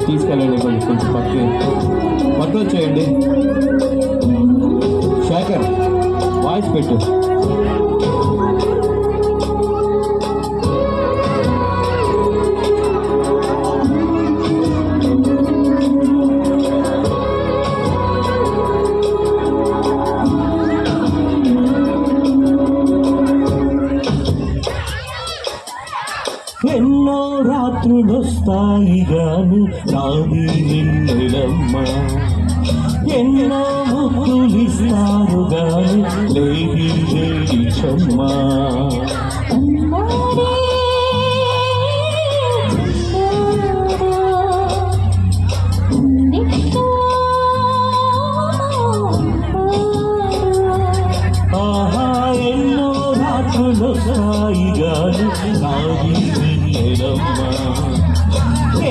తీసుకెళ్ళండి కొంచెం పక్క వచ్చేయండి. శేఖర్ వాయిస్ పెట్టు. ఎన్నో రాత్రులొస్తాయి గాని నాది నిన్నెలమ్మ, ఎన్నో ముద్దులిస్తారు గాని లేది లేది క్షమ్మ. ఆహా ఎన్నో రాత్రులొస్తాయి గాని నాది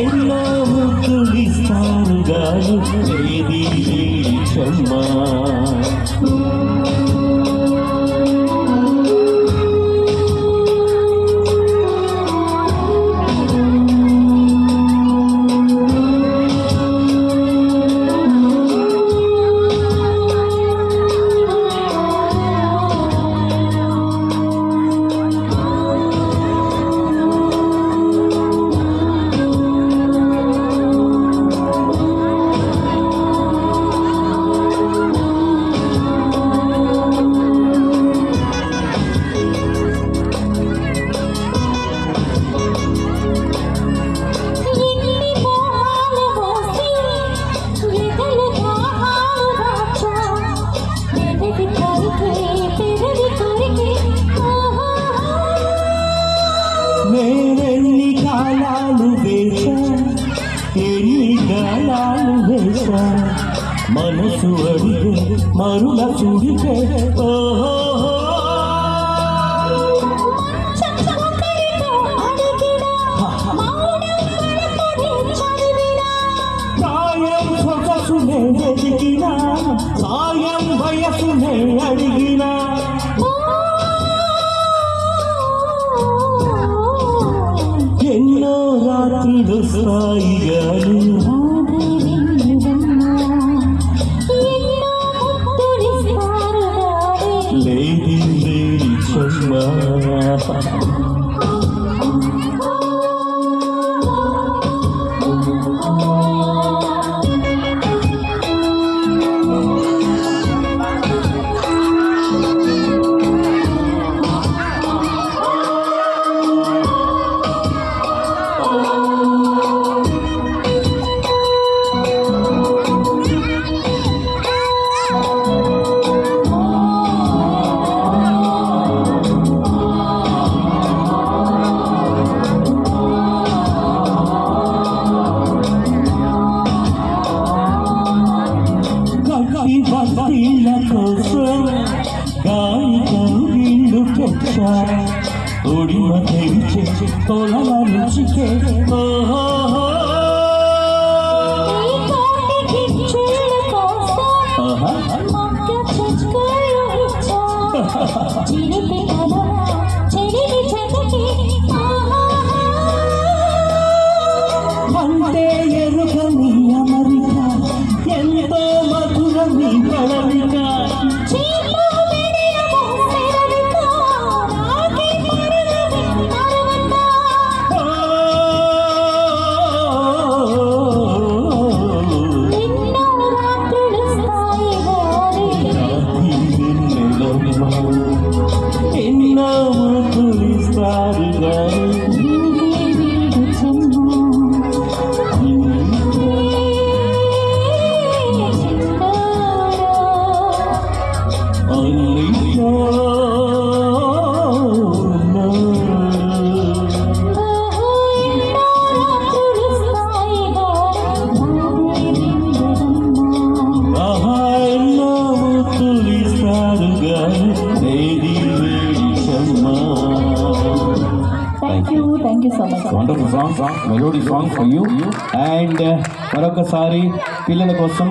ఎన్నో ముద్దులిస్తారు గాని ఏది క్షమా. నేనెన్ని కాలాలు వేశా, ఎన్ని గాలాలు వేశా, మనసు అడిగే మరుల చూడితే ఓహో సాయం సొగసునే వెతికినా, సాయం వయసునే అడిగినా, ఎన్నో రాత్రులు సాయి గాని లేది లేది క్షమా. భక్తిల కోసం గాలి కరుగిళ్ళు తెచ్చా, ఒడిమ తెరిచే తొలల రుచికే ఓహో అంటే ఎరుకని అమరిక ఎంతో మధురని కళలిక. ఎన్నో ముద్దులిస్తారు గాని Thank you so much. Wonderful song, melody song for you. And మరొకసారి పిల్లల కోసం